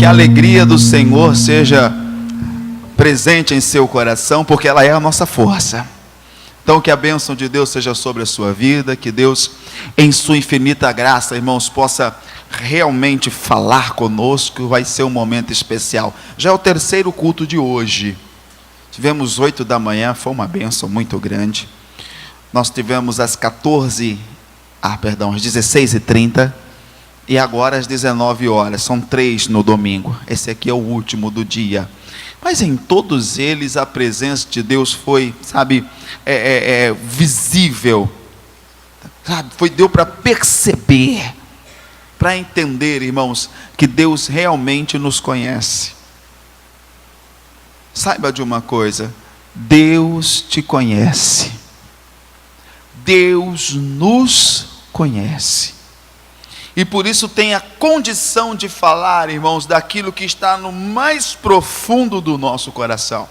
Que a alegria do Senhor seja presente em seu coração, porque ela é a nossa força. Então, que a bênção de Deus seja sobre a sua vida, que Deus, em sua infinita graça, irmãos, possa realmente falar conosco. Vai ser um momento especial. Já é o terceiro culto de hoje. Tivemos 8 da manhã, foi uma bênção muito grande. Nós tivemos às 16h30 e agora às 19 horas, são 3 no domingo. Esse aqui é o último do dia. Mas em todos eles a presença de Deus foi, visível, deu para perceber, para entender, irmãos, que Deus realmente nos conhece. Saiba de uma coisa, Deus te conhece, Deus nos conhece, e por isso tem a condição de falar, irmãos, daquilo que está no mais profundo do nosso coração.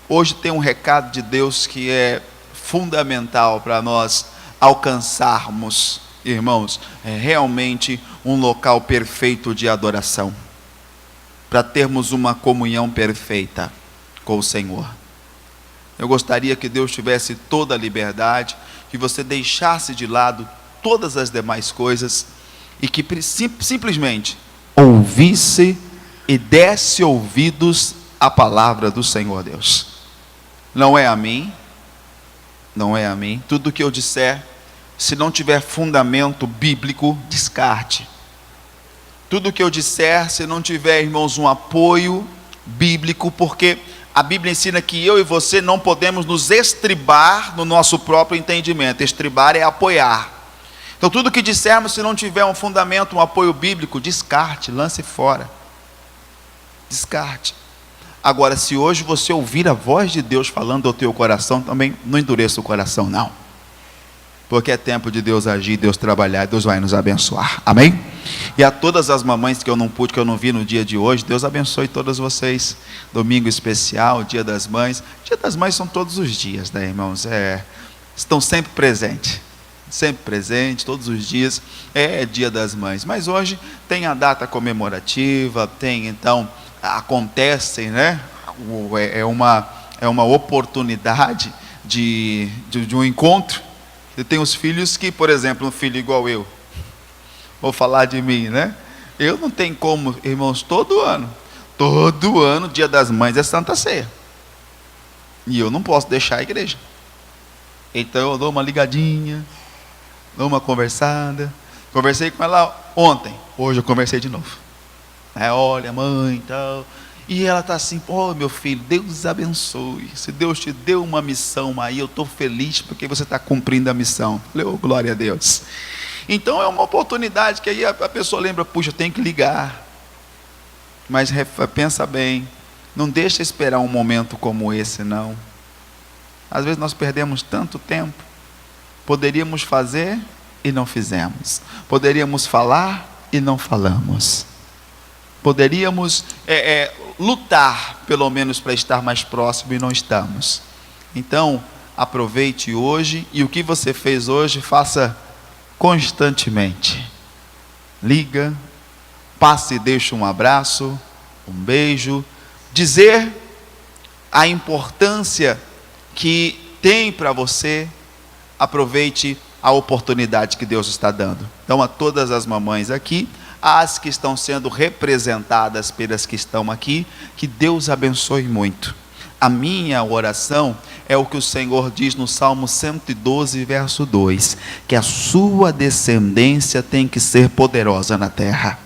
Hoje tem um recado de Deus que é fundamental para nós alcançarmos, irmãos, realmente um local perfeito de adoração, para termos uma comunhão perfeita com o Senhor. Eu gostaria que Deus tivesse toda a liberdade, que você deixasse de lado todas as demais coisas, e que simplesmente ouvisse e desse ouvidos à palavra do Senhor Deus. Não é a mim, tudo que eu disser, se não tiver fundamento bíblico, descarte. Tudo que eu disser, se não tiver, irmãos, um apoio bíblico, porque a Bíblia ensina que eu e você não podemos nos estribar no nosso próprio entendimento. Estribar é apoiar. Então tudo que dissermos, se não tiver um fundamento, um apoio bíblico, descarte, lance fora. Descarte. Agora, se hoje você ouvir a voz de Deus falando ao teu coração, também não endureça o coração, não. Porque é tempo de Deus agir, Deus trabalhar, Deus vai nos abençoar. Amém? E a todas as mamães que eu não vi no dia de hoje, Deus abençoe todas vocês. Domingo especial, Dia das Mães. Dia das Mães são todos os dias, né, irmãos? Estão sempre presentes. Sempre presente, todos os dias é Dia das Mães. Mas hoje tem a data comemorativa, acontecem, né? É uma oportunidade de um encontro. Eu tenho os filhos que, por exemplo, um filho igual eu, vou falar de mim, né? Eu não tenho como, irmãos, todo ano, Dia das Mães é Santa Ceia, e eu não posso deixar a igreja. Então eu dou uma ligadinha, dou uma conversada. Conversei com ela ontem, hoje eu conversei de novo. Olha, mãe e tal. E ela está assim: meu filho, Deus abençoe. Se Deus te deu uma missão aí, eu estou feliz porque você está cumprindo a missão. Glória a Deus. Então é uma oportunidade que aí a pessoa lembra: puxa, eu tenho que ligar. Mas pensa bem, não deixa esperar um momento como esse, não. Às vezes nós perdemos tanto tempo. Poderíamos fazer e não fizemos. Poderíamos falar e não falamos. Poderíamos lutar, pelo menos, para estar mais próximo, e não estamos. Então, aproveite hoje, e o que você fez hoje, faça constantemente. Liga, passe e deixa um abraço, um beijo, dizer a importância que tem para você. Aproveite a oportunidade que Deus está dando. Então, a todas as mamães aqui, as que estão sendo representadas pelas que estão aqui, que Deus abençoe muito. A minha oração é o que o Senhor diz no Salmo 112, verso 2, que a sua descendência tem que ser poderosa na terra.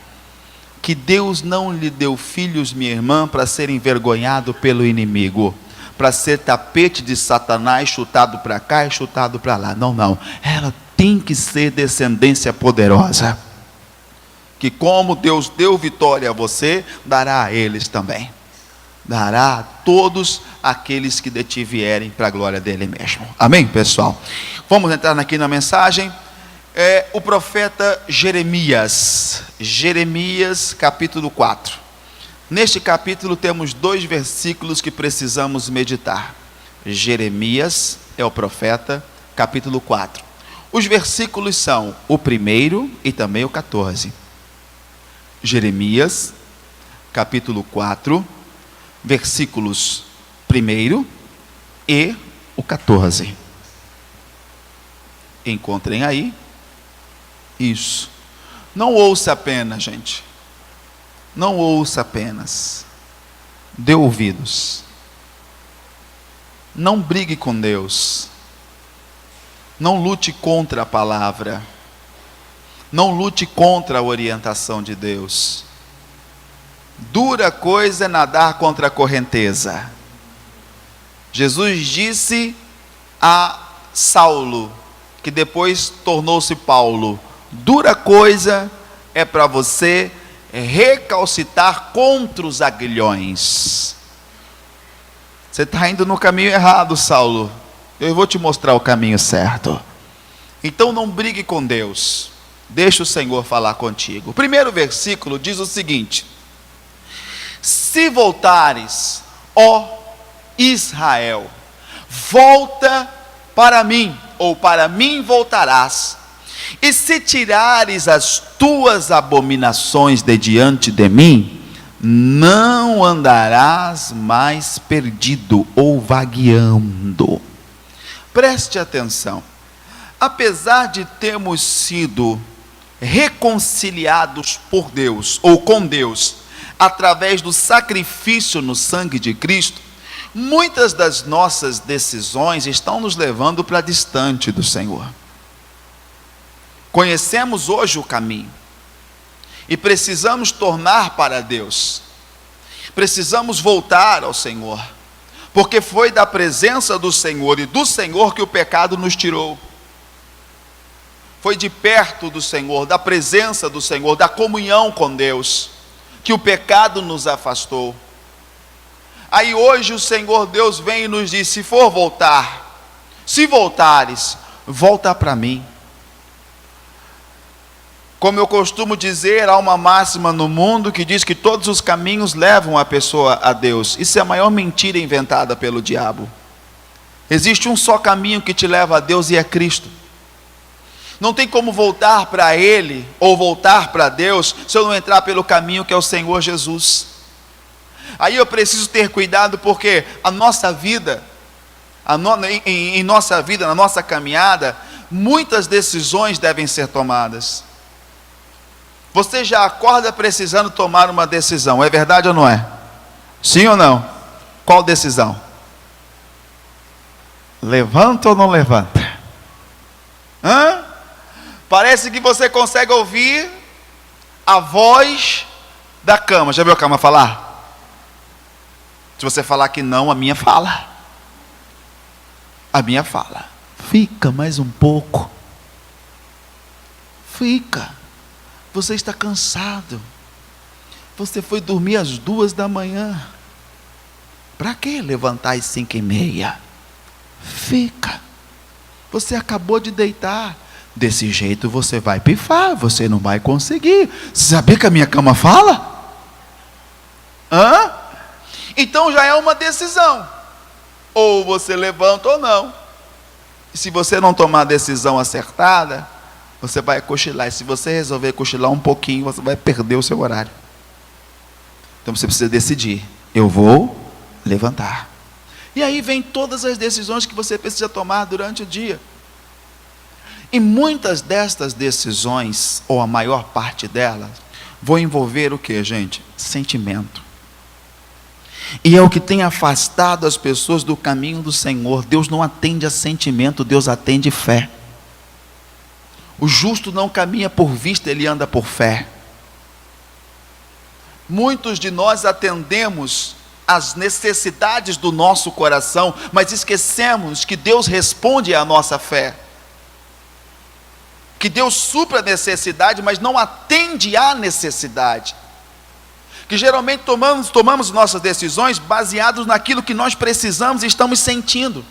Que Deus não lhe deu filhos, minha irmã, para ser envergonhado pelo inimigo, para ser tapete de Satanás, chutado para cá e chutado para lá. Não. Ela tem que ser descendência poderosa. Que como Deus deu vitória a você, dará a eles também. Dará a todos aqueles que de ti vierem para a glória dele mesmo. Amém, pessoal? Vamos entrar aqui na mensagem. O profeta Jeremias. Jeremias, capítulo 4. Neste capítulo temos 2 versículos que precisamos meditar. Jeremias é o profeta, capítulo 4. Os versículos são o 1º e também o 14. Jeremias, capítulo 4, versículos 1 e o 14. Encontrem aí. Isso. Não ouça apenas, gente. Não ouça apenas. Dê ouvidos. Não brigue com Deus. Não lute contra a palavra. Não lute contra a orientação de Deus. Dura coisa é nadar contra a correnteza. Jesus disse a Saulo, que depois tornou-se Paulo: dura coisa é para você recalcitar contra os aguilhões. Você está indo no caminho errado, Saulo. Eu vou te mostrar o caminho certo. Então não brigue com Deus. Deixa o Senhor falar contigo. O primeiro versículo diz o seguinte: se voltares, ó Israel, volta para mim, ou para mim voltarás, e se tirares as tuas abominações de diante de mim, não andarás mais perdido ou vagueando. Preste atenção. Apesar de termos sido reconciliados por Deus, ou com Deus, através do sacrifício no sangue de Cristo, muitas das nossas decisões estão nos levando para distante do Senhor. Conhecemos hoje o caminho e precisamos tornar para Deus. Precisamos voltar ao Senhor, porque foi da presença do Senhor e do Senhor que o pecado nos tirou. Foi de perto do Senhor, da presença do Senhor, da comunhão com Deus, que o pecado nos afastou. Aí hoje o Senhor Deus vem e nos diz: se for voltar, se voltares, volta para mim. Como eu costumo dizer, há uma máxima no mundo que diz que todos os caminhos levam a pessoa a Deus. Isso é a maior mentira inventada pelo diabo. Existe um só caminho que te leva a Deus e é Cristo. Não tem como voltar para Ele ou voltar para Deus se eu não entrar pelo caminho que é o Senhor Jesus. Aí eu preciso ter cuidado, porque a nossa vida, em nossa vida, na nossa caminhada, muitas decisões devem ser tomadas. Você já acorda precisando tomar uma decisão, é verdade ou não é? Sim ou não? Qual decisão? Levanta ou não levanta? Parece que você consegue ouvir a voz da cama. Já viu a cama falar? Se você falar que não, a minha fala. A minha fala: fica mais um pouco. Fica. Você está cansado. Você foi dormir às 2 da manhã. Para que levantar às 5:30? Fica. Você acabou de deitar. Desse jeito você vai pifar, você não vai conseguir. Você sabia que a minha cama fala? Então já é uma decisão. Ou você levanta ou não. E se você não tomar a decisão acertada, você vai cochilar. E se você resolver cochilar um pouquinho, você vai perder o seu horário. Então você precisa decidir: eu vou levantar. E aí vem todas as decisões que você precisa tomar durante o dia. E muitas destas decisões, ou a maior parte delas, vão envolver o que, gente? Sentimento. E é o que tem afastado as pessoas do caminho do Senhor. Deus não atende a sentimento, Deus atende fé. O justo não caminha por vista, ele anda por fé. Muitos de nós atendemos às necessidades do nosso coração, mas esquecemos que Deus responde à nossa fé. Que Deus supra a necessidade, mas não atende à necessidade. Que geralmente tomamos nossas decisões baseados naquilo que nós precisamos e estamos sentindo.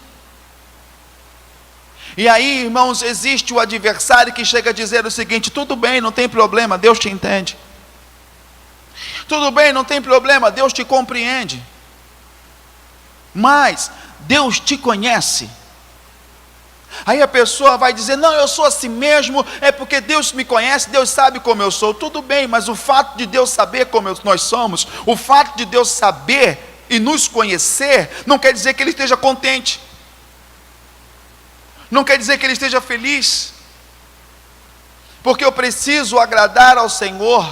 E aí, irmãos, existe o adversário que chega a dizer o seguinte: tudo bem, não tem problema, Deus te entende. Tudo bem, não tem problema, Deus te compreende. Mas Deus te conhece. Aí a pessoa vai dizer, não, eu sou assim mesmo, é porque Deus me conhece, Deus sabe como eu sou. Tudo bem, mas o fato de Deus saber como nós somos, o fato de Deus saber e nos conhecer, não quer dizer que Ele esteja contente, não quer dizer que Ele esteja feliz, porque eu preciso agradar ao Senhor,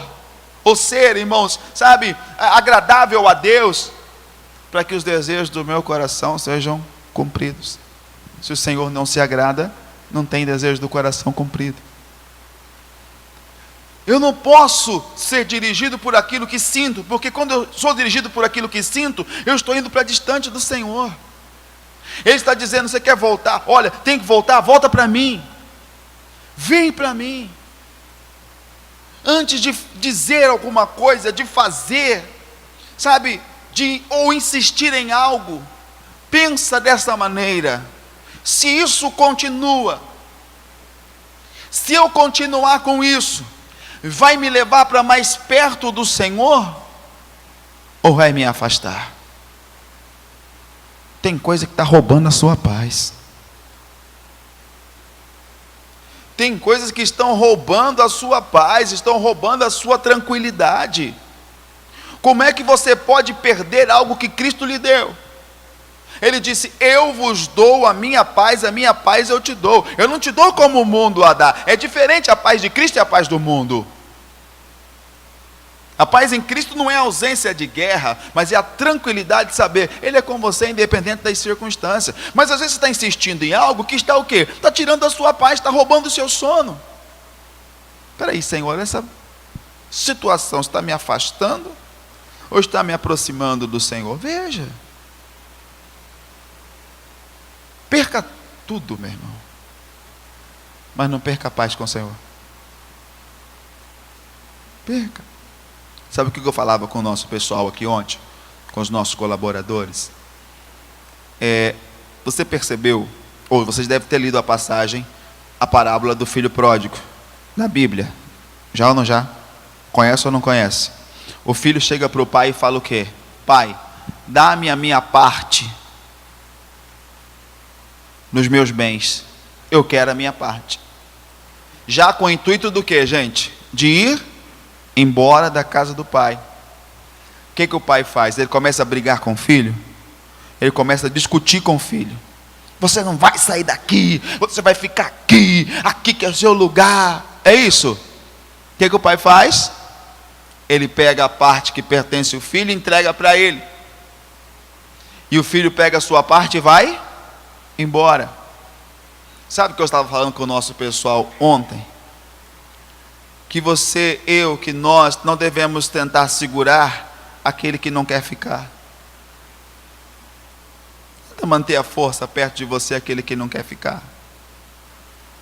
ou ser, irmãos, sabe, agradável a Deus, para que os desejos do meu coração sejam cumpridos. Se o Senhor não se agrada, não tem desejo do coração cumprido. Eu não posso ser dirigido por aquilo que sinto, porque quando eu sou dirigido por aquilo que sinto, eu estou indo para distante do Senhor. Ele está dizendo, você quer voltar? Olha, tem que voltar, volta para mim. Vem para mim. Antes de dizer alguma coisa, de fazer, sabe, ou insistir em algo, pensa dessa maneira. Se isso continua, se eu continuar com isso, vai me levar para mais perto do Senhor, ou vai me afastar? Tem coisa que está roubando a sua paz. Tem coisas que estão roubando a sua paz, estão roubando a sua tranquilidade. Como é que você pode perder algo que Cristo lhe deu? Ele disse, eu vos dou a minha paz eu te dou. Eu não te dou como o mundo a dá. É diferente a paz de Cristo e a paz do mundo. A paz em Cristo não é a ausência de guerra, mas é a tranquilidade de saber, Ele é com você independente das circunstâncias. Mas às vezes você está insistindo em algo que está o quê? Está tirando a sua paz, está roubando o seu sono. Espera aí, Senhor, essa situação está me afastando ou está me aproximando do Senhor? Veja. Perca tudo, meu irmão, mas não perca a paz com o Senhor. Perca. Sabe o que eu falava com o nosso pessoal aqui ontem? Com os nossos colaboradores? Você percebeu, ou vocês devem ter lido a passagem, a parábola do filho pródigo, na Bíblia. Já ou não já? Conhece ou não conhece? O filho chega para o pai e fala o quê? Pai, dá-me a minha parte nos meus bens, eu quero a minha parte. Já com o intuito do que, gente? De ir embora da casa do pai. O que o pai faz? Ele começa a brigar com o filho, ele começa a discutir com o filho. Você não vai sair daqui, você vai ficar aqui, aqui que é o seu lugar. É isso? O que o pai faz? Ele pega a parte que pertence ao filho e entrega para ele. E o filho pega a sua parte e vai embora. Sabe o que eu estava falando com o nosso pessoal ontem? Que você, eu, que nós não devemos tentar segurar aquele que não quer ficar. Tenta manter a força perto de você aquele que não quer ficar.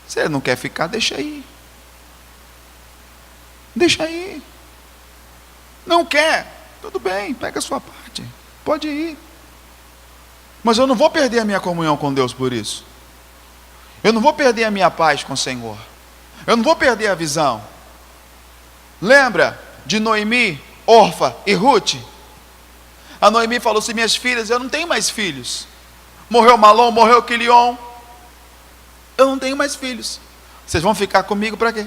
Se ele não quer ficar, deixa aí. Deixa aí. Não quer? Tudo bem, pega a sua parte. Pode ir. Mas eu não vou perder a minha comunhão com Deus por isso. Eu não vou perder a minha paz com o Senhor. Eu não vou perder a visão. Lembra de Noemi, Orfa e Ruth? A Noemi falou assim, minhas filhas, eu não tenho mais filhos. Morreu Malom, morreu Quilion. Eu não tenho mais filhos. Vocês vão ficar comigo para quê?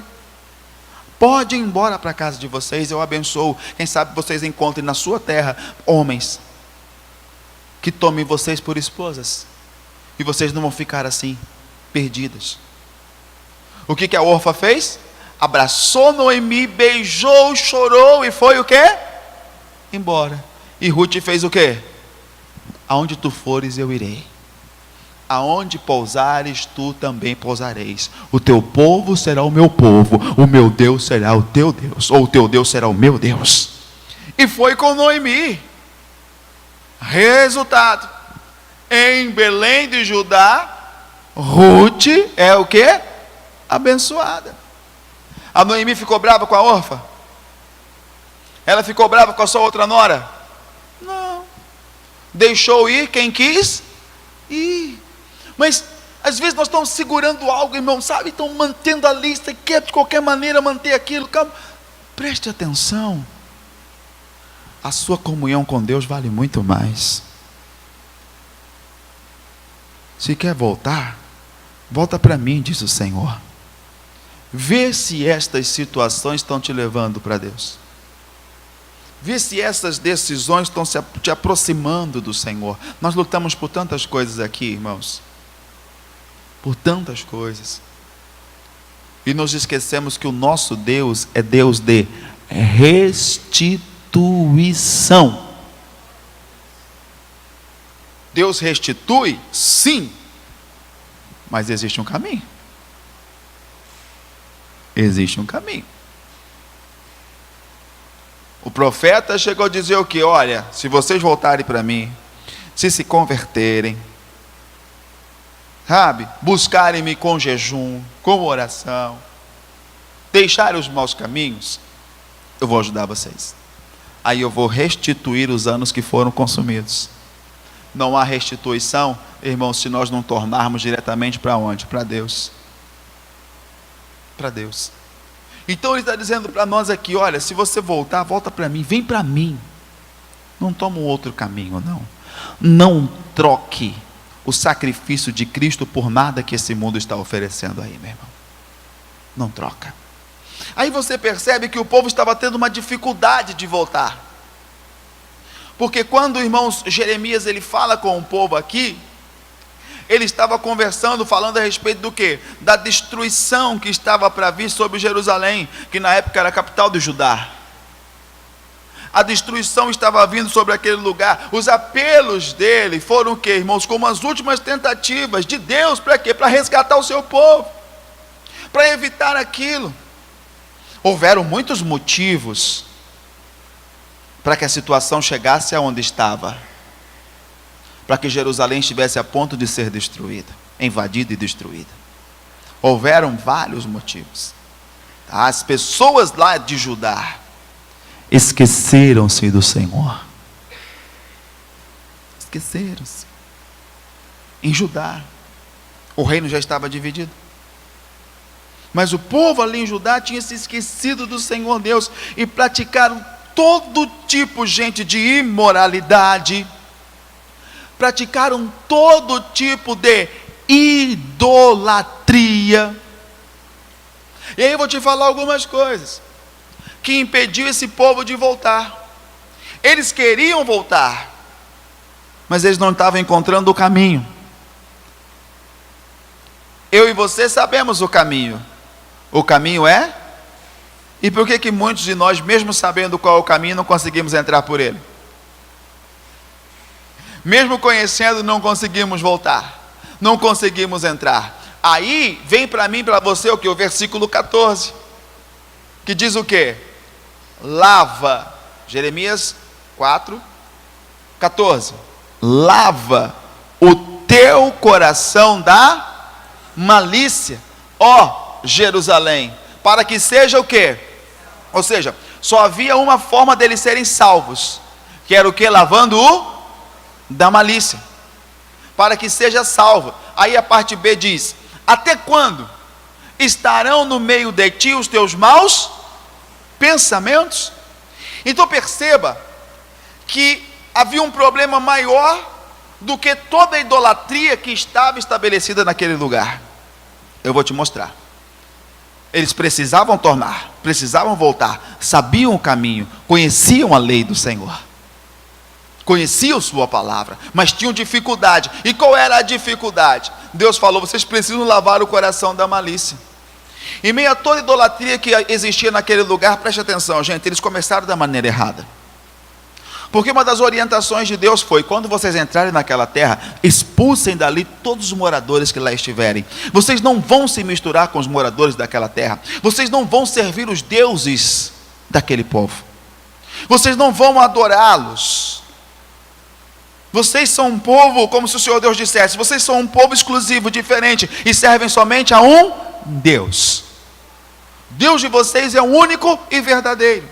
Pode ir embora para a casa de vocês, eu abençoo. Quem sabe vocês encontrem na sua terra homens que tomem vocês por esposas, e vocês não vão ficar assim, perdidas. O que a Orfa fez? Abraçou Noemi, beijou, chorou, e foi o quê? Embora. E Ruth fez o quê? Aonde tu fores eu irei, aonde pousares tu também pousareis, o teu povo será o meu povo, o meu Deus será o teu Deus, ou o teu Deus será o meu Deus. E foi com Noemi. Resultado, em Belém de Judá, Ruth é o que? Abençoada. A Noemi ficou brava com a Orfa? Ela ficou brava com a sua outra nora? Não. Deixou ir quem quis ir. Mas às vezes nós estamos segurando algo, irmão, sabe? Estão mantendo a lista e quer de qualquer maneira manter aquilo. Calma. Preste atenção. A sua comunhão com Deus vale muito mais. Se quer voltar, Volta para mim, diz o Senhor. Vê se estas situações estão te levando para Deus. Vê se essas decisões estão te aproximando do Senhor. Nós lutamos por tantas coisas aqui, irmãos. Por tantas coisas. E nos esquecemos que o nosso Deus é Deus de restituição. Deus restitui? Sim. Mas existe um caminho. Existe um caminho. O profeta chegou a dizer o quê? Olha, se vocês voltarem para mim, se converterem, sabe, buscarem-me com jejum, com oração, deixarem os maus caminhos, eu vou ajudar vocês. Aí eu vou restituir os anos que foram consumidos. Não há restituição, irmãos, se nós não tornarmos diretamente para onde? Para Deus. Para Deus. Então ele está dizendo para nós aqui, olha, se você voltar, volta para mim, vem para mim. Não toma um outro caminho, não. Não troque o sacrifício de Cristo por nada que esse mundo está oferecendo aí, meu irmão. Não troca. Aí você percebe que o povo estava tendo uma dificuldade de voltar. Porque quando, irmãos, Jeremias ele fala com o povo aqui, ele estava conversando, falando a respeito do quê? Da destruição que estava para vir sobre Jerusalém, que na época era a capital de Judá. A destruição estava vindo sobre aquele lugar. Os apelos dele foram o quê, irmãos? Como as últimas tentativas de Deus, para quê? Para resgatar o seu povo, para evitar aquilo. Houveram muitos motivos para que a situação chegasse aonde estava, para que Jerusalém estivesse a ponto de ser destruída, invadida e destruída. Houveram vários motivos. As pessoas lá de Judá esqueceram-se do Senhor. Esqueceram-se. Em Judá, o reino já estava dividido. Mas o povo ali em Judá tinha se esquecido do Senhor Deus e praticaram todo tipo, gente, de imoralidade. Praticaram todo tipo de idolatria. E aí eu vou te falar algumas coisas que impediu esse povo de voltar. Eles queriam voltar, mas eles não estavam encontrando o caminho. Eu e você sabemos o caminho. O caminho é? E por que muitos de nós, mesmo sabendo qual é o caminho, não conseguimos entrar por ele? Mesmo conhecendo, não conseguimos voltar. Não conseguimos entrar. Aí, vem para mim, para você, o que? O versículo 14. Que diz o quê? Lava. Jeremias 4, 14. Lava o teu coração da malícia, ó Jerusalém, para que seja o quê? Ou seja, só havia uma forma deles serem salvos, que era o quê? Lavando o da malícia, para que seja salvo. Aí a parte B diz: até quando estarão no meio de ti os teus maus pensamentos? Então perceba que havia um problema maior do que toda a idolatria que estava estabelecida naquele lugar. Eu vou te mostrar. Eles precisavam tornar, precisavam voltar, sabiam o caminho, conheciam a lei do Senhor, conheciam sua palavra, mas tinham dificuldade. E qual era a dificuldade? Deus falou: vocês precisam lavar o coração da malícia. Em meio a toda a idolatria que existia naquele lugar, preste atenção, gente, eles começaram da maneira errada. Porque uma das orientações de Deus foi: quando vocês entrarem naquela terra, expulsem dali todos os moradores que lá estiverem. Vocês não vão se misturar com os moradores daquela terra. Vocês não vão servir os deuses daquele povo. Vocês não vão adorá-los. Vocês são um povo, como se o Senhor Deus dissesse, vocês são um povo exclusivo, diferente, e servem somente a um Deus. Deus de vocês é o único e verdadeiro.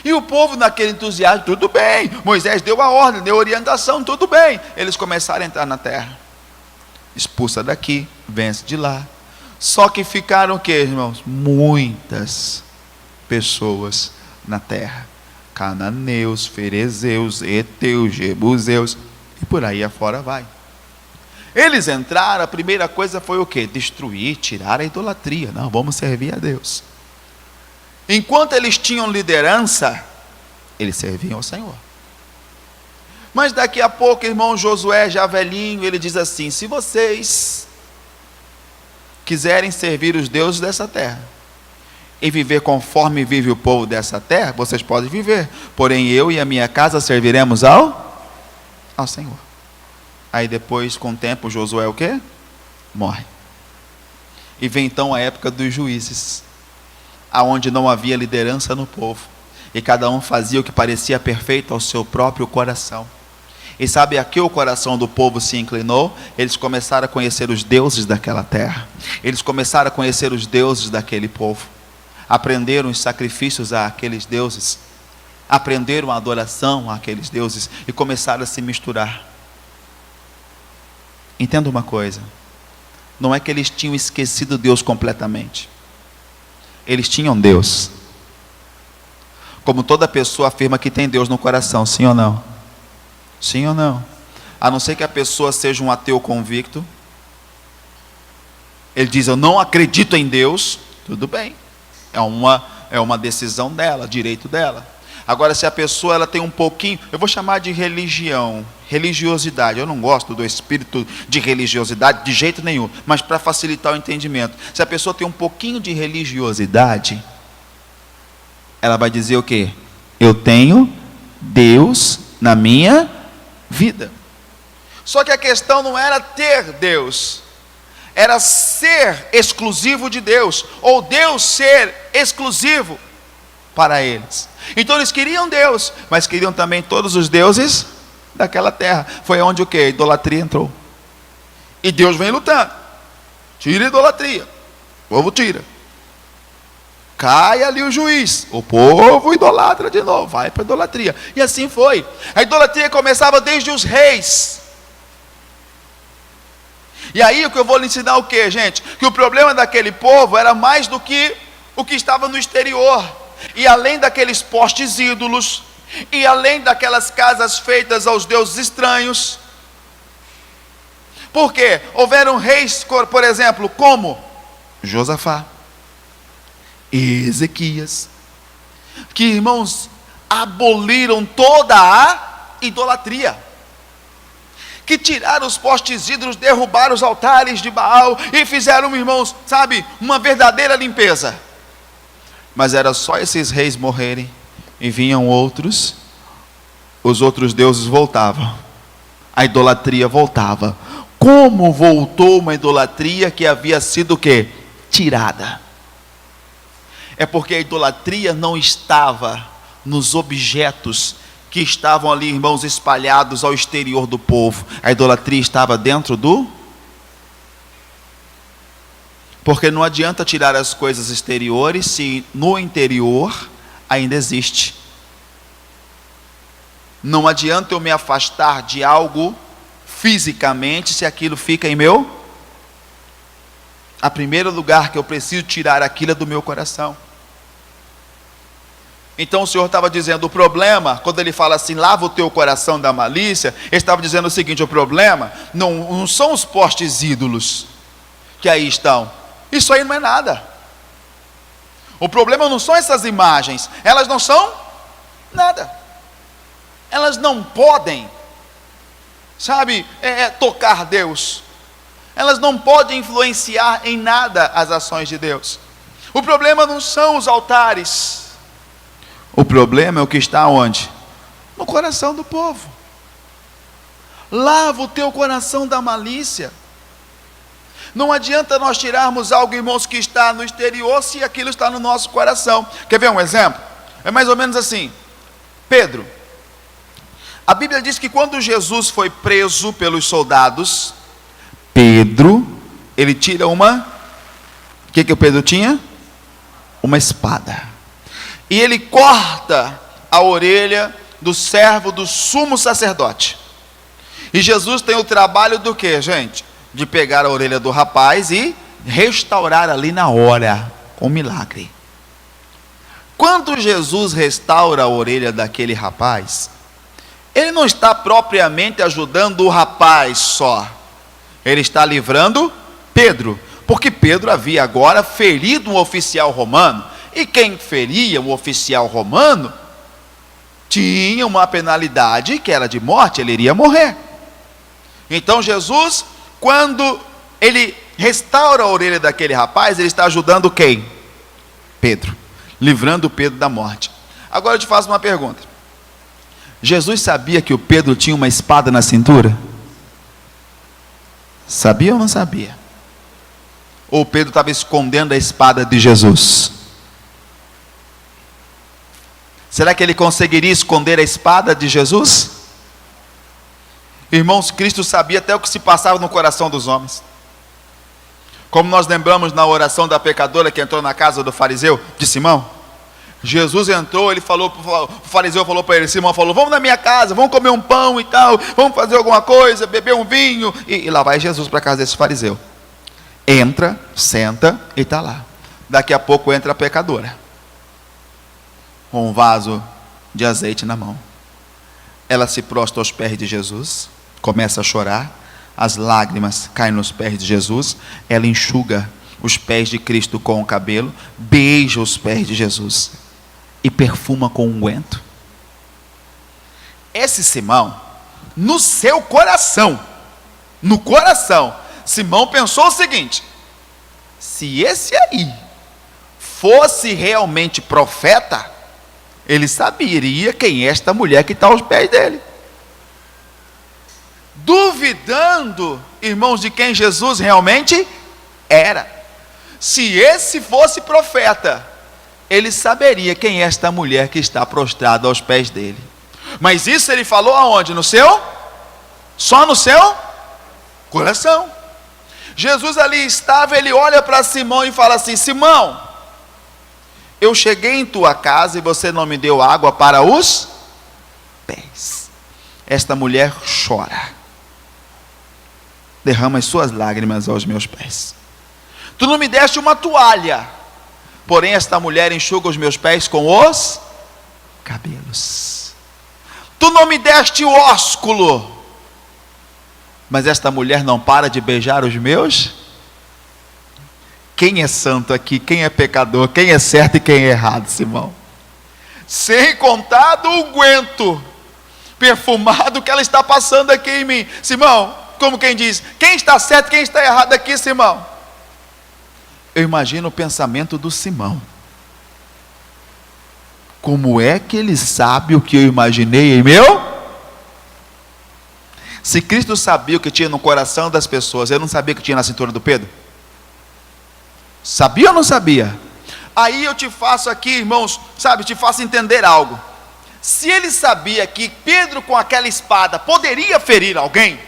E o povo naquele entusiasmo: tudo bem, Moisés deu a ordem, deu a orientação, tudo bem. Eles começaram a entrar na terra. Expulsa daqui, vence de lá. Só que ficaram o que, irmãos? Muitas pessoas na terra. Cananeus, ferezeus, heteus, jebuseus, e por aí afora vai. Eles entraram, a primeira coisa foi o quê? Destruir, tirar a idolatria. Não, vamos servir a Deus. Enquanto eles tinham liderança, eles serviam ao Senhor. Mas daqui a pouco, irmão Josué, já velhinho, ele diz assim: se vocês quiserem servir os deuses dessa terra e viver conforme vive o povo dessa terra, vocês podem viver, porém eu e a minha casa serviremos ao Senhor. Aí depois, com o tempo, Josué o quê? Morre. E vem então a época dos juízes, aonde não havia liderança no povo, e cada um fazia o que parecia perfeito ao seu próprio coração. E sabe a que o coração do povo se inclinou? Eles começaram a conhecer os deuses daquela terra, eles começaram a conhecer os deuses daquele povo, aprenderam os sacrifícios àqueles deuses, aprenderam a adoração àqueles deuses, e começaram a se misturar. Entenda uma coisa, não é que eles tinham esquecido Deus completamente, eles tinham Deus, como toda pessoa afirma que tem Deus no coração, sim ou não? Sim ou não? A não ser que a pessoa seja um ateu convicto, ele diz: eu não acredito em Deus, tudo bem, é uma decisão dela, direito dela. Agora, se a pessoa ela tem um pouquinho, eu vou chamar de religiosidade, eu não gosto do espírito de religiosidade de jeito nenhum, mas para facilitar o entendimento, se a pessoa tem um pouquinho de religiosidade, ela vai dizer o quê? Eu tenho Deus na minha vida. Só que a questão não era ter Deus, era ser exclusivo de Deus, ou Deus ser exclusivo para eles. Então eles queriam Deus, mas queriam também todos os deuses daquela terra. Foi onde o que? A idolatria entrou. E Deus vem lutando. Tira a idolatria. O povo tira. Cai ali o juiz. O povo idolatra de novo. Vai para a idolatria. E assim foi. A idolatria começava desde os reis. E aí o que eu vou lhe ensinar o que, gente? Que o problema daquele povo era mais do que o que estava no exterior. E além daqueles postes ídolos, e além daquelas casas feitas aos deuses estranhos. Por quê? Houveram reis, por exemplo, como Josafá, Ezequias, que, irmãos, aboliram toda a idolatria, que tiraram os postes ídolos, derrubaram os altares de Baal e fizeram, irmãos, sabe, uma verdadeira limpeza. Mas era só esses reis morrerem e vinham outros, os outros deuses voltavam, a idolatria voltava. Como voltou uma idolatria que havia sido o quê? Tirada. É porque a idolatria não estava nos objetos que estavam ali, irmãos, espalhados ao exterior do povo. A idolatria estava dentro do... Porque não adianta tirar as coisas exteriores se no interior ainda existe. Não adianta eu me afastar de algo fisicamente se aquilo fica em meu... A primeiro lugar que eu preciso tirar aquilo é do meu coração. Então o Senhor estava dizendo, o problema, quando ele fala assim, lava o teu coração da malícia, ele estava dizendo o seguinte, o problema não são os postes ídolos que aí estão. Isso aí não é nada. O problema não são essas imagens, elas não são nada. Elas não podem, sabe, tocar Deus. Elas não podem influenciar em nada as ações de Deus. O problema não são os altares. O problema é o que está onde? No coração do povo. Lava o teu coração da malícia. Não adianta nós tirarmos algo, irmãos, que está no exterior, se aquilo está no nosso coração. Quer ver um exemplo? É mais ou menos assim. Pedro. A Bíblia diz que quando Jesus foi preso pelos soldados, Pedro, ele tira uma... O que o Pedro tinha? Uma espada. E ele corta a orelha do servo do sumo sacerdote. E Jesus tem o trabalho do quê, gente? De pegar a orelha do rapaz e restaurar ali na hora, com um milagre. Quando Jesus restaura a orelha daquele rapaz, ele não está propriamente ajudando o rapaz só, Ele está livrando Pedro, porque Pedro havia agora ferido um oficial romano, e quem feria um oficial romano tinha uma penalidade que era de morte, ele iria morrer. Então Jesus, quando ele restaura a orelha daquele rapaz, ele está ajudando quem? Pedro, livrando Pedro da morte. Agora eu te faço uma pergunta: Jesus sabia que o Pedro tinha uma espada na cintura? Sabia ou não sabia? Ou Pedro estava escondendo a espada de Jesus? Será que ele conseguiria esconder a espada de Jesus? Irmãos, Cristo sabia até o que se passava no coração dos homens. Como nós lembramos na oração da pecadora que entrou na casa do fariseu, de Simão. Jesus entrou, ele falou, o fariseu falou para ele, Simão falou, vamos na minha casa, vamos comer um pão e tal, vamos fazer alguma coisa, beber um vinho, e lá vai Jesus para a casa desse fariseu. Entra, senta e está lá. Daqui a pouco entra a pecadora, com um vaso de azeite na mão. Ela se prostra aos pés de Jesus, começa a chorar, as lágrimas caem nos pés de Jesus, ela enxuga os pés de Cristo com o cabelo, beija os pés de Jesus e perfuma com unguento. Esse Simão, no seu coração, Simão pensou o seguinte: se esse aí fosse realmente profeta, ele saberia quem é esta mulher que está aos pés dele. Duvidando, irmãos, de quem Jesus realmente era. Se esse fosse profeta, ele saberia quem é esta mulher que está prostrada aos pés dele. Mas isso ele falou aonde? Só no seu coração. Jesus ali estava, ele olha para Simão e fala assim: Simão, eu cheguei em tua casa e você não me deu água para os pés. Esta mulher chora, derrama as suas lágrimas aos meus pés. Tu não me deste uma toalha, porém esta mulher enxuga os meus pés com os cabelos. Tu não me deste o ósculo, mas esta mulher não para de beijar os meus. Quem é santo aqui? Quem é pecador? Quem é certo e quem é errado, Simão? Sem contar do unguento perfumado que ela está passando aqui em mim. Simão, como quem diz, quem está certo e quem está errado aqui, Simão? Eu imagino o pensamento do Simão. Como é que ele sabe o que eu imaginei em meu? Se Cristo sabia o que tinha no coração das pessoas, ele não sabia o que tinha na cintura do Pedro? Sabia ou não sabia? Aí eu te faço aqui, irmãos, te faço entender algo. Se ele sabia que Pedro com aquela espada poderia ferir alguém,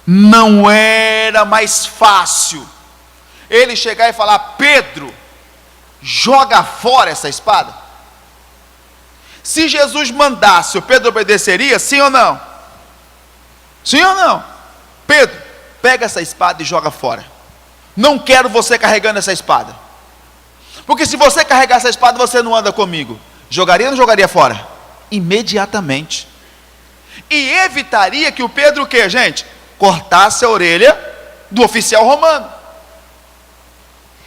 não era mais fácil ele chegar e falar: Pedro, joga fora essa espada? Se Jesus mandasse, o Pedro obedeceria, sim ou não? Sim ou não? Pedro, pega essa espada e joga fora. Não quero você carregando essa espada. Porque se você carregar essa espada, você não anda comigo. Jogaria ou não jogaria fora? Imediatamente. E evitaria que o Pedro, o que, gente? Cortasse a orelha do oficial romano.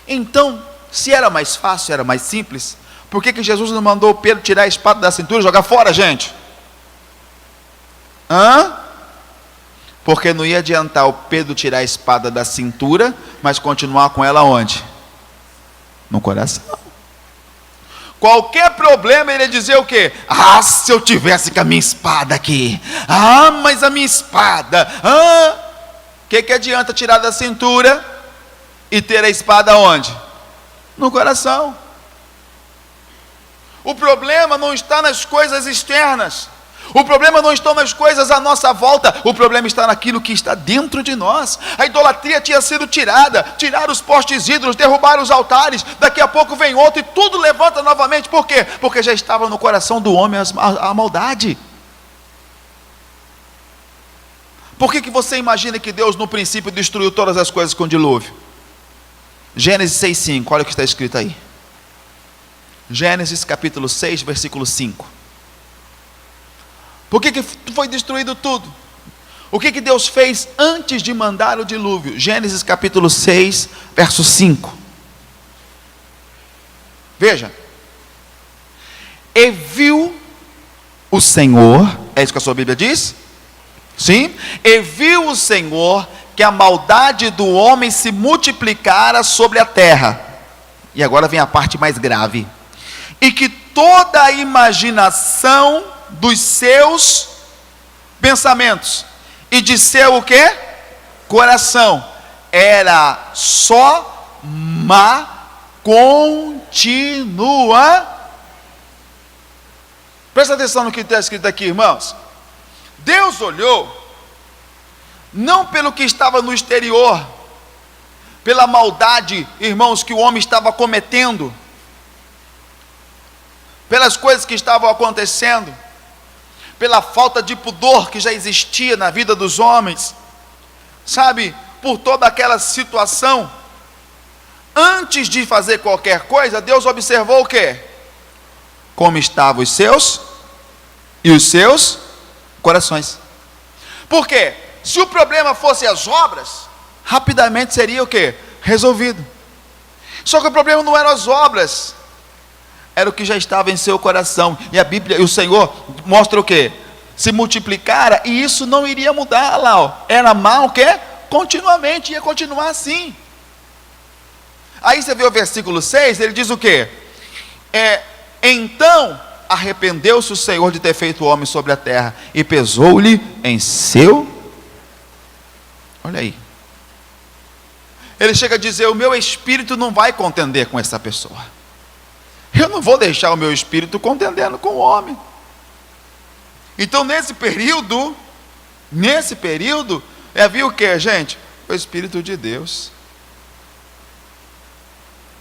Então, se era mais fácil, era mais simples, por que Jesus não mandou o Pedro tirar a espada da cintura e jogar fora, gente? Porque não ia adiantar o Pedro tirar a espada da cintura, mas continuar com ela onde? No coração. Qualquer problema ele ia dizer o quê? Ah, se eu tivesse com a minha espada aqui. Ah, mas a minha espada. O que adianta tirar da cintura e ter a espada onde? No coração. O problema não está nas coisas externas. O problema não está nas coisas à nossa volta. O problema está naquilo que está dentro de nós. A idolatria tinha sido tirada. Tiraram os postes ídolos, derrubaram os altares. Daqui a pouco vem outro e tudo levanta novamente. Por quê? Porque já estava no coração do homem a maldade. Por que você imagina que Deus no princípio destruiu todas as coisas com o dilúvio? Gênesis 6:5, olha o que está escrito aí. Gênesis capítulo 6, versículo 5. Por que foi destruído tudo? O que Deus fez antes de mandar o dilúvio? Gênesis capítulo 6, verso 5. Veja. E viu o Senhor, é isso que a sua Bíblia diz? Sim. E viu o Senhor que a maldade do homem se multiplicara sobre a terra. E agora vem a parte mais grave. E que toda a imaginação dos seus pensamentos e de seu o quê? Coração era só má continua. Presta atenção no que está escrito aqui, irmãos. Deus olhou não pelo que estava no exterior, pela maldade, irmãos, que o homem estava cometendo, pelas coisas que estavam acontecendo, pela falta de pudor que já existia na vida dos homens, sabe, por toda aquela situação. Antes de fazer qualquer coisa, Deus observou o quê? Como estavam os seus e os seus corações. Por quê? Se o problema fosse as obras, rapidamente seria o quê? Resolvido. Só que o problema não eram as obras, era o que já estava em seu coração. E a Bíblia, e o Senhor mostra o quê? Se multiplicara, e isso não iria mudar lá, ó. Era mal o quê? Continuamente, ia continuar assim. Aí você vê o versículo 6, ele diz o quê? Então arrependeu-se o Senhor de ter feito o homem sobre a terra, e pesou-lhe em seu. Olha aí. Ele chega a dizer: o meu espírito não vai contender com essa pessoa. Eu não vou deixar o meu espírito contendendo com o homem. Então nesse período, havia o que, gente? O Espírito de Deus.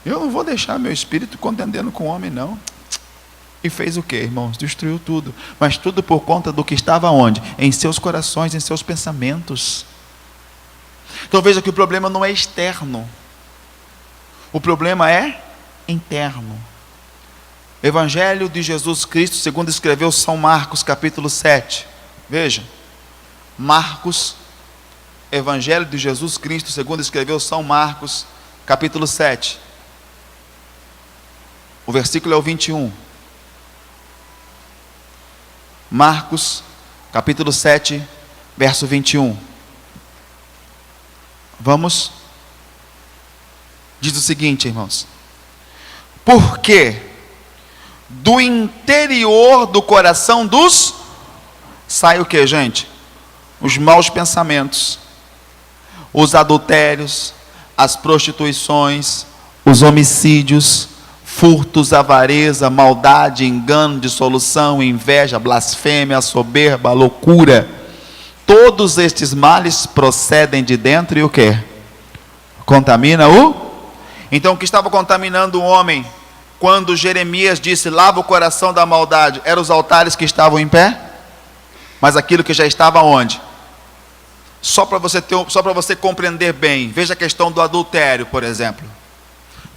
Eu não vou deixar meu espírito contendendo com o homem, não. E fez o que, irmãos? Destruiu tudo. Mas tudo por conta do que estava onde? Em seus corações, em seus pensamentos. Então veja que o problema não é externo. O problema é interno. Evangelho de Jesus Cristo, segundo escreveu São Marcos, capítulo 7. Veja. Marcos, Evangelho de Jesus Cristo, segundo escreveu São Marcos, capítulo 7. O versículo é o 21. Marcos, capítulo 7, verso 21. Vamos. Diz o seguinte, irmãos: porque do interior do coração dos sai o que, gente? Os maus pensamentos, os adultérios, as prostituições, os homicídios, furtos, avareza, maldade, engano, dissolução, inveja, blasfêmia, soberba, loucura. Todos estes males procedem de dentro e o que? Contamina o? Então o que estava contaminando o homem, quando Jeremias disse, lava o coração da maldade, eram os altares que estavam em pé? Mas aquilo que já estava onde? Só para você compreender bem, veja a questão do adultério, por exemplo.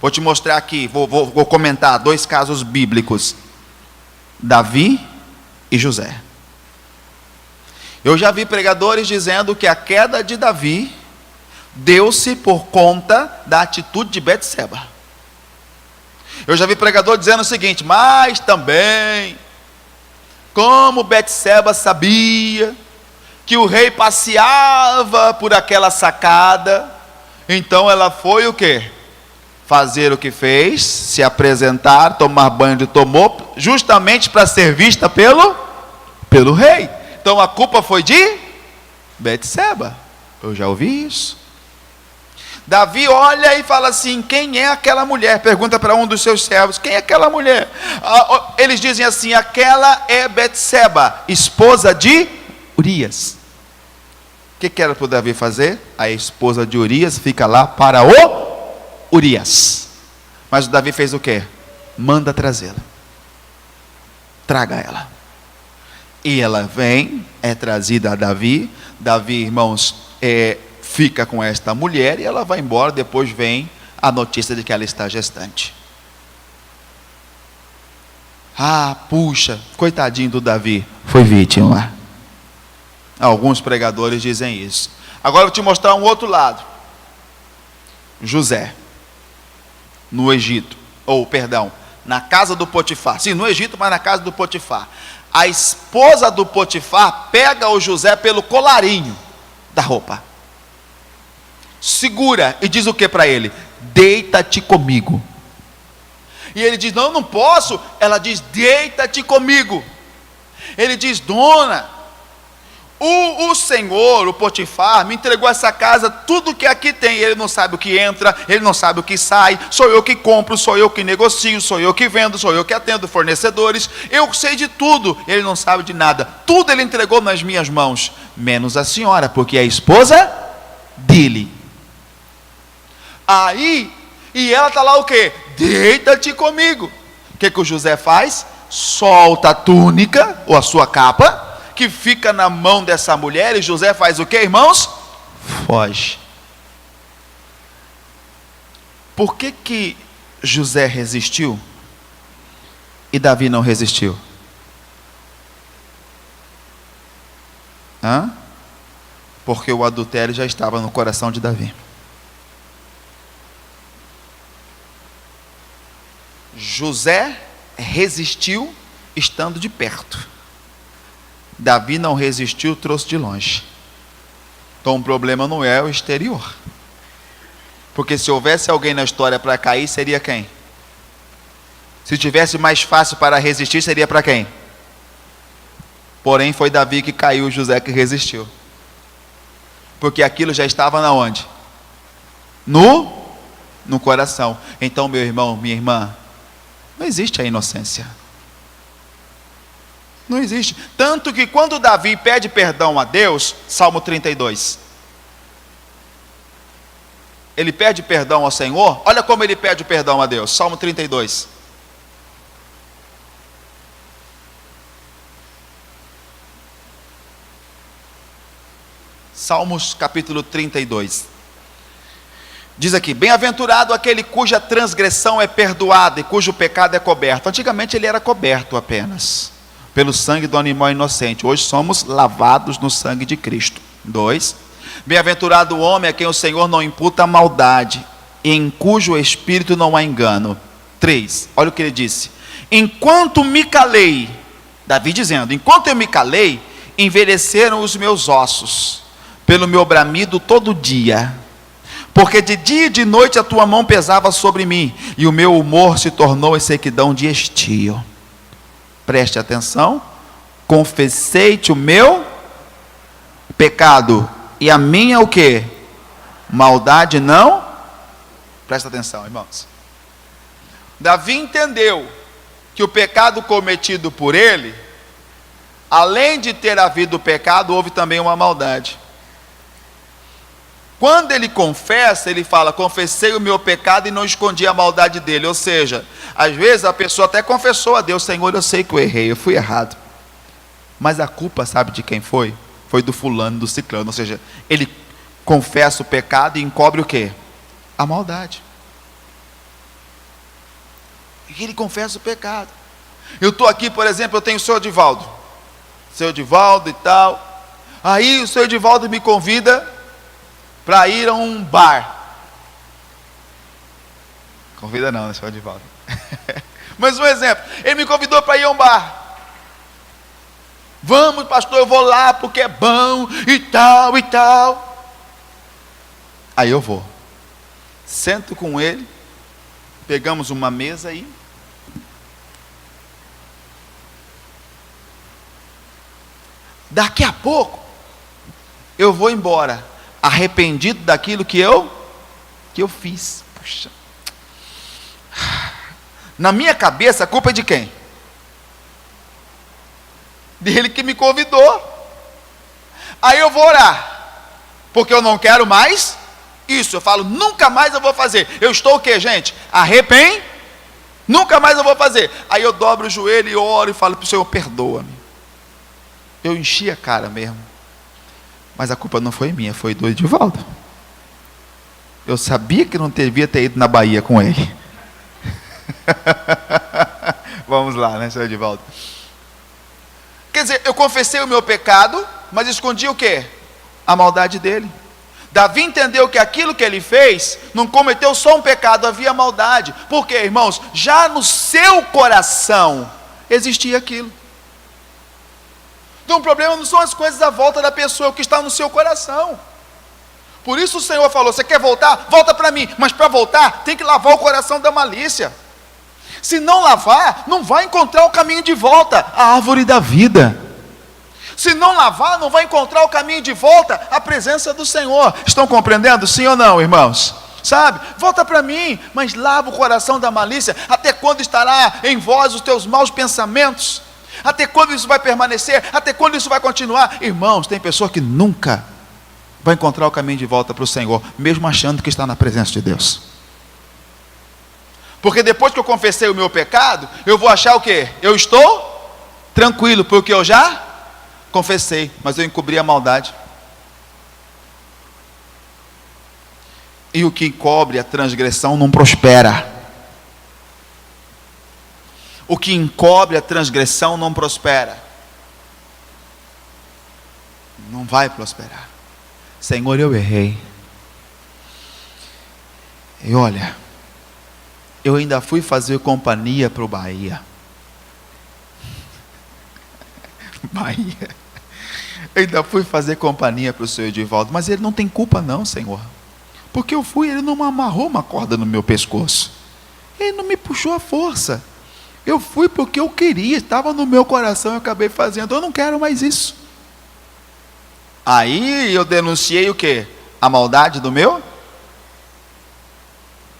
Vou te mostrar aqui, vou comentar 2 casos bíblicos. Davi e José. Eu já vi pregadores dizendo que a queda de Davi deu-se por conta da atitude de Betseba. Eu já vi pregador dizendo o seguinte, mas também, como Betseba sabia que o rei passeava por aquela sacada, então ela foi o quê? Fazer o que fez, se apresentar, tomar banho de tomou, justamente para ser vista pelo rei. Então a culpa foi de Betseba. Eu já ouvi isso. Davi olha e fala assim, quem é aquela mulher? Pergunta para um dos seus servos, quem é aquela mulher? Eles dizem assim, aquela é Betseba, esposa de Urias. O que era para o Davi fazer? A esposa de Urias fica lá para o Urias. Mas o Davi fez o quê? Manda trazê-la. Traga ela. E ela vem, é trazida a Davi. Davi, irmãos, fica com esta mulher e ela vai embora. Depois vem a notícia de que ela está gestante. Ah, puxa, coitadinho do Davi, foi vítima. Alguns pregadores dizem isso. Agora eu vou te mostrar um outro lado. José, no Egito, na casa do Potifar. Sim, no Egito, mas na casa do Potifar. A esposa do Potifar pega o José pelo colarinho da roupa, segura e diz o que para ele? Deita-te comigo. E ele diz, não, não posso. Ela diz, deita-te comigo. Ele diz, dona, o Senhor, o Potifar, me entregou essa casa, tudo que aqui tem. Ele não sabe o que entra, ele não sabe o que sai. Sou eu que compro, sou eu que negocio, sou eu que vendo, sou eu que atendo fornecedores. Eu sei de tudo, ele não sabe de nada. Tudo ele entregou nas minhas mãos, menos a senhora, porque é a esposa dele. Aí, e ela está lá o quê? Deita-te comigo. O que o José faz? Solta a túnica, ou a sua capa, que fica na mão dessa mulher, e José faz o que, irmãos? Foge. Por que José resistiu e Davi não resistiu? Porque o adultério já estava no coração de Davi. José resistiu estando de perto. Davi não resistiu, trouxe de longe. Então o problema não é o exterior. Porque se houvesse alguém na história para cair, seria quem? Se tivesse mais fácil para resistir, seria para quem? Porém foi Davi que caiu, José que resistiu. Porque aquilo já estava na onde? No coração. Então, meu irmão, minha irmã, não existe a inocência. Não existe. Tanto que quando Davi pede perdão a Deus, Salmo 32, ele pede perdão ao Senhor. Olha como ele pede perdão a Deus, Salmo 32. Salmos capítulo 32. Diz aqui, bem-aventurado aquele cuja transgressão é perdoada e cujo pecado é coberto. Antigamente ele era coberto apenas pelo sangue do animal inocente. Hoje somos lavados no sangue de Cristo. 2. Bem-aventurado o homem a quem o Senhor não imputa maldade, e em cujo espírito não há engano. 3. Olha o que ele disse. Enquanto me calei, Davi dizendo, enquanto eu me calei, envelheceram os meus ossos, pelo meu bramido todo dia. Porque de dia e de noite a tua mão pesava sobre mim, e o meu humor se tornou em sequidão de estio. Preste atenção. Confessei-te o meu pecado, e a minha o quê? Maldade não? Presta atenção, irmãos. Davi entendeu que o pecado cometido por ele, além de ter havido o pecado, houve também uma maldade. Quando ele confessa, ele fala, confessei o meu pecado e não escondi a maldade dele. Ou seja, às vezes a pessoa até confessou a Deus, Senhor, eu sei que eu errei, eu fui errado. Mas a culpa, sabe de quem foi? Foi do fulano, do ciclano. Ou seja, ele confessa o pecado e encobre o quê? A maldade. E ele confessa o pecado. Eu estou aqui, por exemplo, eu tenho o seu Edivaldo. Seu Edivaldo e tal. Aí o seu Edivaldo me convida para ir a um bar. Convida não, seu Edivaldo. Mas um exemplo, ele me convidou para ir a um bar. Vamos, pastor, eu vou lá porque é bom e tal e tal. Aí eu vou. Sento com ele, pegamos uma mesa aí. Daqui a pouco eu vou embora, arrependido daquilo que eu fiz. Puxa. Na minha cabeça a culpa é de quem? Dele que me convidou. Aí eu vou orar, porque eu não quero mais isso. Eu falo, nunca mais eu vou fazer. Eu estou o que, gente? Nunca mais eu vou fazer. Aí eu dobro o joelho e oro e falo para o Senhor, perdoa-me. Eu enchi a cara mesmo. Mas a culpa não foi minha, foi do Edivaldo. Eu sabia que não devia ter ido na Bahia com ele. Vamos lá, né, seu Edivaldo? Quer dizer, eu confessei o meu pecado, mas escondia o quê? A maldade dele. Davi entendeu que aquilo que ele fez, não cometeu só um pecado, havia maldade. Por quê, irmãos? Já no seu coração existia aquilo. Então o problema não são as coisas à volta da pessoa, é o que está no seu coração. Por isso o Senhor falou: você quer voltar? Volta para mim. Mas para voltar, tem que lavar o coração da malícia. Se não lavar, não vai encontrar o caminho de volta, a árvore da vida. Se não lavar, não vai encontrar o caminho de volta, a presença do Senhor. Estão compreendendo? Sim ou não, irmãos? Sabe? Volta para mim, mas lava o coração da malícia. Até quando estará em vós os teus maus pensamentos? Até quando isso vai permanecer? Até quando isso vai continuar? Irmãos, tem pessoa que nunca vai encontrar o caminho de volta para o Senhor, mesmo achando que está na presença de Deus. Porque depois que eu confessei o meu pecado, eu vou achar o quê? Eu estou tranquilo, porque eu já confessei, mas eu encobri a maldade. E o que encobre a transgressão não prospera. O que encobre a transgressão não prospera. Não vai prosperar. Senhor, eu errei. E olha, eu ainda fui fazer companhia para o Bahia. Bahia. Eu ainda fui fazer companhia para o Senhor Edivaldo, mas ele não tem culpa não, Senhor. Porque eu fui, ele não me amarrou uma corda no meu pescoço. Ele não me puxou a força. Eu fui porque eu queria, estava no meu coração, eu acabei fazendo. Eu não quero mais isso. Aí eu denunciei o quê? A maldade do meu?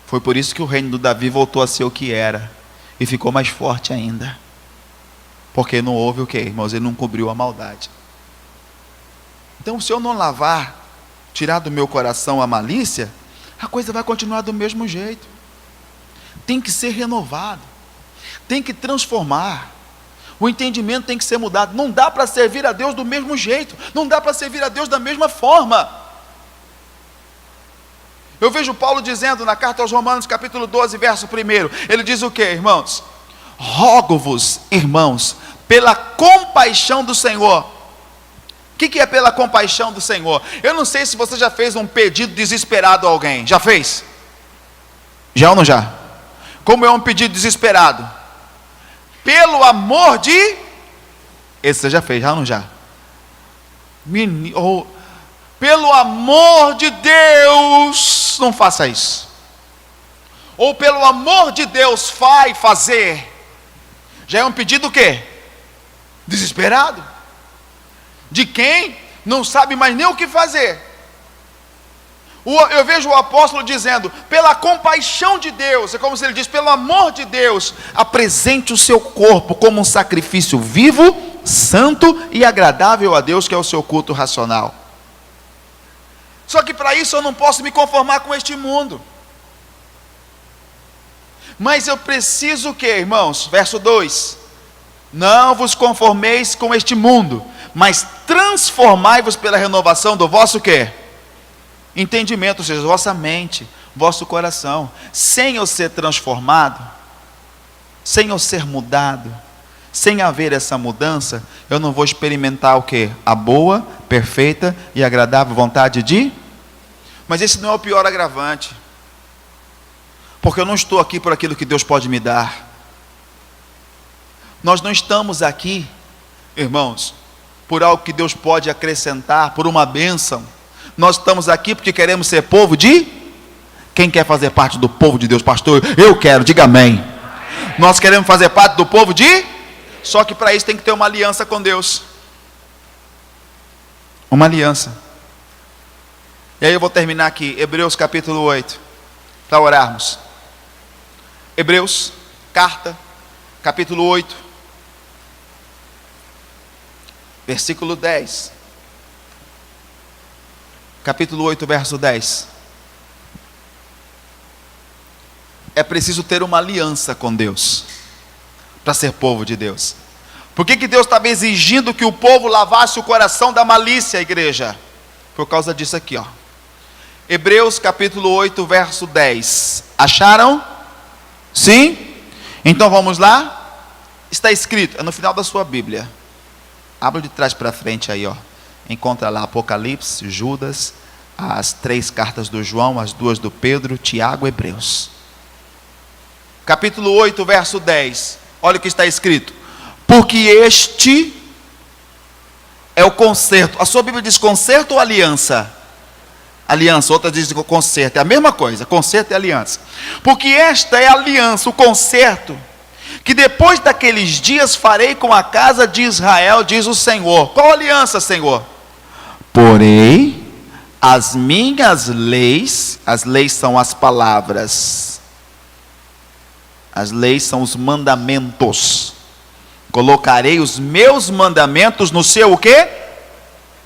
Foi por isso que o reino do Davi voltou a ser o que era. E ficou mais forte ainda. Porque não houve o quê, irmãos? Ele não cobriu a maldade. Então, se eu não lavar, tirar do meu coração a malícia, a coisa vai continuar do mesmo jeito. Tem que ser renovado. Tem que transformar. O entendimento tem que ser mudado. Não dá para servir a Deus do mesmo jeito. Não dá para servir a Deus da mesma forma. Eu vejo Paulo dizendo na carta aos Romanos, capítulo 12, verso 1. Ele diz o que, irmãos? Rogo-vos, irmãos, pela compaixão do Senhor. O que é pela compaixão do Senhor? Eu não sei se você já fez um pedido desesperado a alguém. Já fez? Já ou não já? Como é um pedido desesperado? Pelo amor de... Esse você já fez, já ou não já? Pelo amor de Deus, não faça isso. Ou pelo amor de Deus, vai fazer. Já é um pedido o quê? Desesperado. De quem não sabe mais nem o que fazer. Eu vejo o apóstolo dizendo, pela compaixão de Deus, é como se ele diz, pelo amor de Deus, apresente o seu corpo como um sacrifício vivo, santo e agradável a Deus, que é o seu culto racional. Só que para isso eu não posso me conformar com este mundo. Mas eu preciso o que, irmãos? Verso 2. Não vos conformeis com este mundo, mas transformai-vos pela renovação do vosso quê? Entendimento, ou seja, vossa mente, vosso coração. Sem eu ser transformado, sem eu ser mudado, sem haver essa mudança, eu não vou experimentar o quê? A boa, perfeita e agradável vontade de... Mas esse não é o pior agravante. Porque eu não estou aqui por aquilo que Deus pode me dar. Nós não estamos aqui, irmãos, por algo que Deus pode acrescentar, por uma bênção. Nós estamos aqui porque queremos ser povo de... Quem quer fazer parte do povo de Deus, pastor? Eu quero, diga amém. Nós queremos fazer parte do povo de... Só que para isso tem que ter uma aliança com Deus. Uma aliança. E aí eu vou terminar aqui, Hebreus capítulo 8, para orarmos. Hebreus, carta, capítulo 8, versículo 10. Capítulo 8, verso 10. É preciso ter uma aliança com Deus para ser povo de Deus. Por que Deus estava exigindo que o povo lavasse o coração da malícia, igreja? Por causa disso aqui, ó. Hebreus capítulo 8, verso 10. Acharam? Sim? Então vamos lá. Está escrito, é no final da sua Bíblia. Abra de trás para frente aí, ó. Encontra lá Apocalipse, Judas, as 3 cartas do João, as 2 do Pedro, Tiago, Hebreus. Capítulo 8, verso 10. Olha o que está escrito. Porque este é o concerto. A sua Bíblia diz concerto ou aliança? Aliança, outra diz concerto. É a mesma coisa, concerto e aliança. Porque esta é a aliança, o concerto, que depois daqueles dias farei com a casa de Israel, diz o Senhor. Qual aliança, Senhor? Porém, as minhas leis, as leis são as palavras, as leis são os mandamentos. Colocarei os meus mandamentos no seu o quê?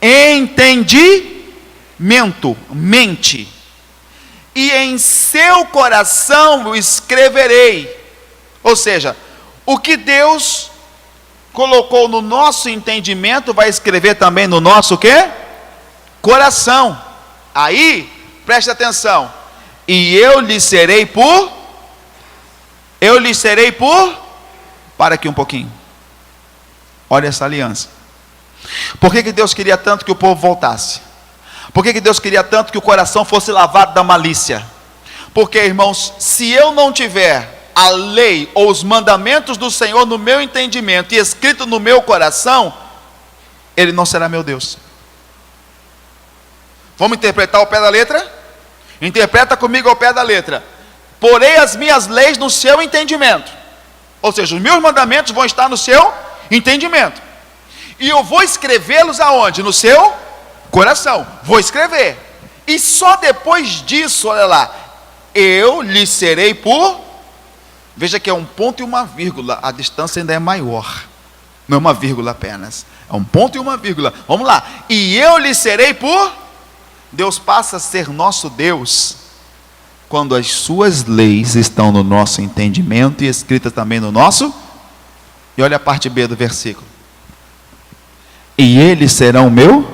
Entendimento, mente. E em seu coração o escreverei. Ou seja, o que Deus colocou no nosso entendimento, vai escrever também no nosso o quê? Coração. Aí, preste atenção. E eu lhe serei por? Para aqui um pouquinho. Olha essa aliança. Por que Deus queria tanto que o povo voltasse? Por que Deus queria tanto que o coração fosse lavado da malícia? Porque, irmãos, se eu não tiver a lei ou os mandamentos do Senhor no meu entendimento e escrito no meu coração, Ele não será meu Deus. Vamos interpretar ao pé da letra? Interpreta comigo ao pé da letra. Porei as minhas leis no seu entendimento. Ou seja, os meus mandamentos vão estar no seu entendimento. E eu vou escrevê-los aonde? No seu coração. Vou escrever. E só depois disso, olha lá, eu lhe serei por... Veja que é um ponto e uma vírgula. A distância ainda é maior. Não é uma vírgula apenas. É um ponto e uma vírgula. Vamos lá. E eu lhe serei por... Deus passa a ser nosso Deus quando as suas leis estão no nosso entendimento e escritas também no nosso. E olha a parte B do versículo. E eles serão meu.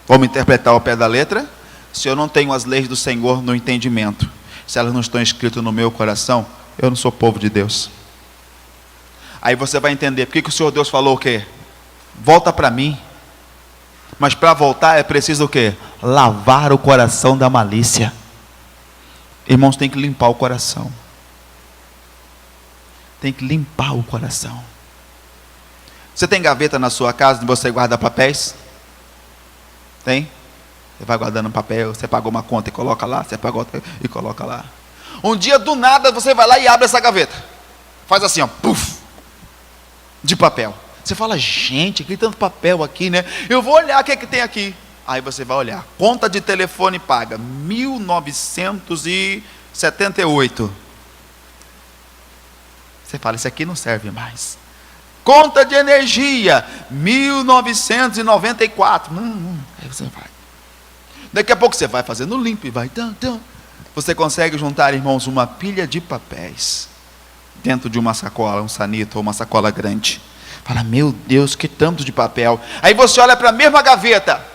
Vamos interpretar ao pé da letra. Se eu não tenho as leis do Senhor no entendimento, se elas não estão escritas no meu coração, eu não sou povo de Deus. Aí você vai entender por que o Senhor Deus falou o quê? Volta para mim. Mas para voltar é preciso o quê? Lavar o coração da malícia. Irmãos, tem que limpar o coração. Tem que limpar o coração. Você tem gaveta na sua casa onde você guarda papéis? Tem? Você vai guardando papel, você pagou uma conta e coloca lá, você pagou outra e coloca lá. Um dia do nada você vai lá e abre essa gaveta. Faz assim, ó, puf, de papel. Você fala, gente, que tanto papel aqui, né? Eu vou olhar o que é que tem aqui. Aí você vai olhar. Conta de telefone paga, 1978. Você fala, isso aqui não serve mais. Conta de energia, 1994. Aí você vai. Daqui a pouco você vai fazendo limpo e vai. Você consegue juntar, irmãos, uma pilha de papéis dentro de uma sacola, um sanito ou uma sacola grande. Fala, meu Deus, que tanto de papel. Aí você olha para a mesma gaveta,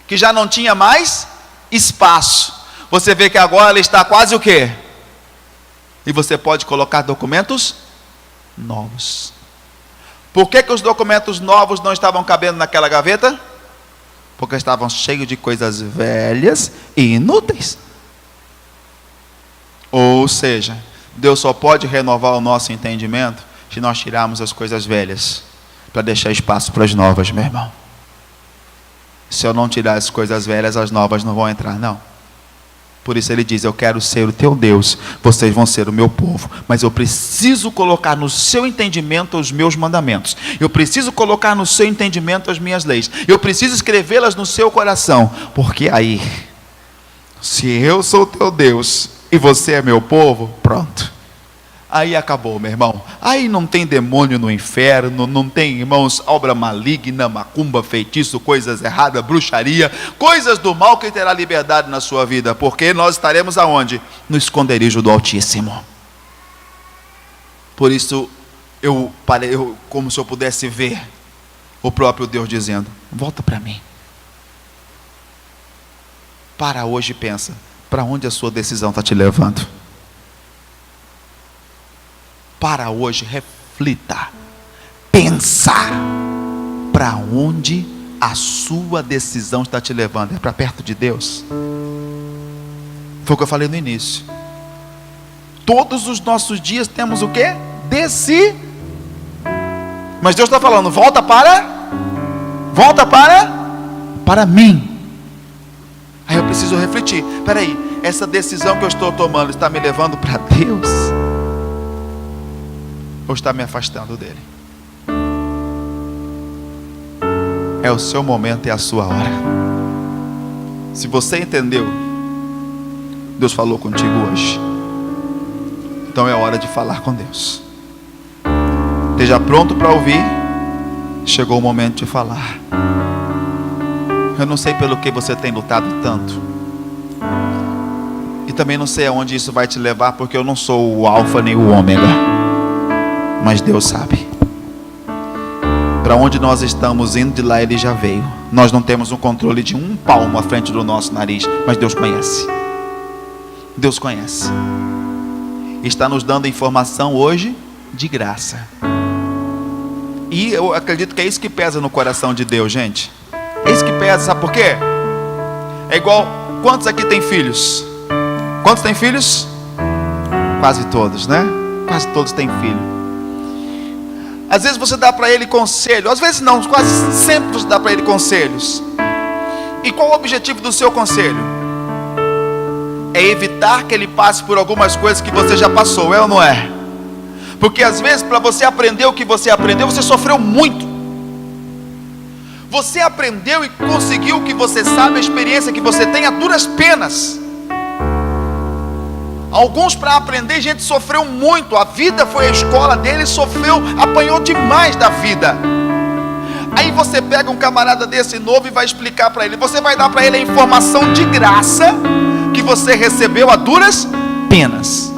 que já não tinha mais espaço. Você vê que agora ela está quase o quê? E você pode colocar documentos novos. Por que os documentos novos não estavam cabendo naquela gaveta? Porque estavam cheios de coisas velhas e inúteis. Ou seja, Deus só pode renovar o nosso entendimento se nós tirarmos as coisas velhas para deixar espaço para as novas, meu irmão. Se eu não tirar as coisas velhas, as novas não vão entrar, não. Por isso ele diz, eu quero ser o teu Deus, vocês vão ser o meu povo, mas eu preciso colocar no seu entendimento os meus mandamentos, eu preciso colocar no seu entendimento as minhas leis, eu preciso escrevê-las no seu coração, porque aí, se eu sou o teu Deus e você é meu povo, pronto. Aí acabou, meu irmão. Aí não tem demônio no inferno, não tem, irmãos, obra maligna, macumba, feitiço, coisas erradas, bruxaria, coisas do mal que terá liberdade na sua vida, porque nós estaremos aonde? No esconderijo do Altíssimo. Por isso, eu como se eu pudesse ver o próprio Deus dizendo, volta para mim. Para hoje e pensa, para onde a sua decisão está te levando? Para hoje, reflita, pensa, para onde a sua decisão está te levando? É para perto de Deus? Foi o que eu falei no início. Todos os nossos dias temos o quê? Mas Deus está falando, volta para mim. Aí eu preciso refletir, peraí, essa decisão que eu estou tomando está me levando para Deus? Ou está me afastando dele? É o seu momento, é a sua hora. Se você entendeu, Deus falou contigo hoje, então é hora de falar com Deus. Esteja pronto para ouvir. Chegou o momento de falar. Eu não sei pelo que você tem lutado tanto, e também não sei aonde isso vai te levar, porque eu não sou o alfa nem o ômega, mas Deus sabe. Para onde nós estamos indo, de lá Ele já veio. Nós não temos um controle de um palmo à frente do nosso nariz, mas Deus conhece. Deus conhece. Está nos dando informação hoje de graça. E eu acredito que é isso que pesa no coração de Deus, gente. É isso que pesa, sabe por quê? É igual, quantos aqui têm filhos? Quantos têm filhos? Quase todos, né? Quase todos têm filho. Às vezes você dá para ele conselho, às vezes não, quase sempre você dá para ele conselhos. E qual o objetivo do seu conselho? É evitar que ele passe por algumas coisas que você já passou, é ou não é? Porque às vezes, para você aprender o que você aprendeu, você sofreu muito. Você aprendeu e conseguiu o que você sabe, a experiência que você tem, a duras penas. Alguns, para aprender, a gente sofreu muito. A vida foi a escola dele, sofreu, apanhou demais da vida. Aí você pega um camarada desse novo e vai explicar para ele. Você vai dar para ele a informação de graça que você recebeu a duras penas.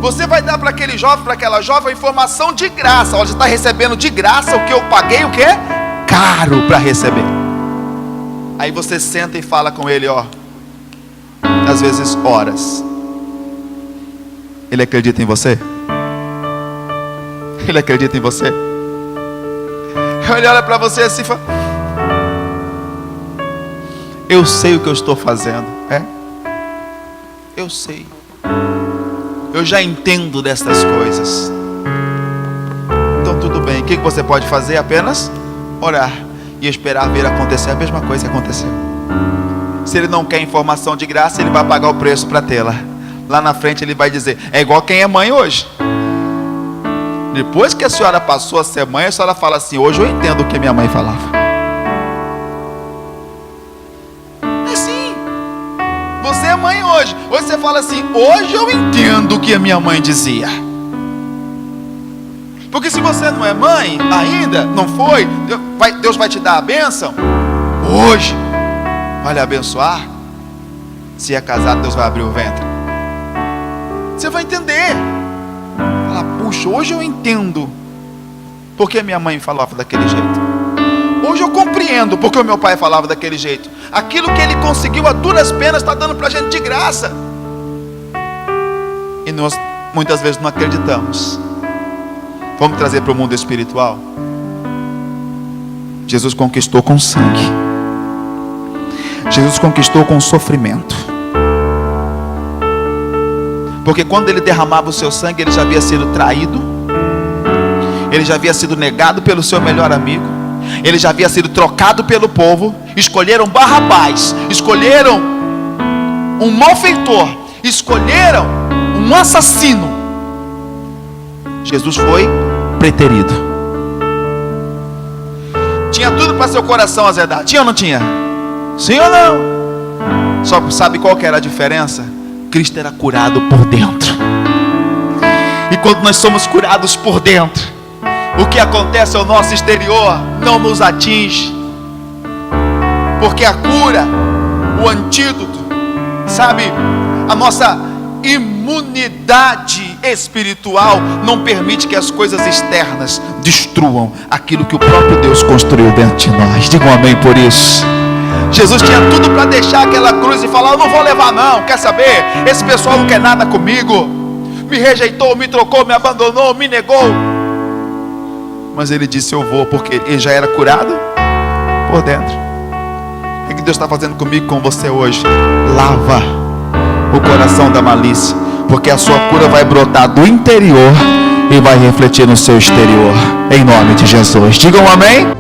Você vai dar para aquele jovem, para aquela jovem, a informação de graça. Olha, você está recebendo de graça o que eu paguei, o que é caro para receber. Aí você senta e fala com ele, ó, às vezes horas. Ele acredita em você? Ele acredita em você? Ele olha para você assim e fala, eu sei o que eu estou fazendo. Eu sei. Eu já entendo dessas coisas. Então tudo bem. O que você pode fazer? Apenas orar e esperar ver acontecer a mesma coisa que aconteceu. Se ele não quer informação de graça, ele vai pagar o preço para tê-la. Lá na frente ele vai dizer, é igual quem é mãe hoje. Depois que a senhora passou a ser mãe, a senhora fala assim, hoje eu entendo o que minha mãe falava. É assim. Você é mãe hoje. Hoje você fala assim, hoje eu entendo o que a minha mãe dizia. Porque se você não é mãe ainda, não foi, Deus vai te dar a bênção hoje, vai lhe abençoar. Se é casado, Deus vai abrir o ventre. Você vai entender. Fala, puxa, hoje eu entendo porque minha mãe falava daquele jeito. Hoje eu compreendo porque o meu pai falava daquele jeito. Aquilo que ele conseguiu a duras penas está dando para a gente de graça. E nós muitas vezes não acreditamos. Vamos trazer para o mundo espiritual. Jesus conquistou com sangue. Jesus conquistou com sofrimento. Porque quando ele derramava o seu sangue, ele já havia sido traído. Ele já havia sido negado pelo seu melhor amigo. Ele já havia sido trocado pelo povo. Escolheram Barrabás. Escolheram um malfeitor. Escolheram um assassino. Jesus foi preterido. Tinha tudo para seu coração azedar. Tinha ou não tinha? Sim ou não? Só sabe qual que era a diferença? Cristo era curado por dentro. E quando nós somos curados por dentro, o que acontece ao nosso exterior não nos atinge. Porque a cura, o antídoto, sabe, a nossa imunidade espiritual não permite que as coisas externas destruam aquilo que o próprio Deus construiu dentro de nós. Diga um amém por isso. Jesus tinha tudo para deixar aquela cruz e falar, eu não vou levar não, quer saber? Esse pessoal não quer nada comigo. Me rejeitou, me trocou, me abandonou, me negou. Mas ele disse, eu vou, porque ele já era curado por dentro. O que Deus está fazendo comigo, com você hoje? Lava o coração da malícia, porque a sua cura vai brotar do interior e vai refletir no seu exterior, em nome de Jesus. Digam amém.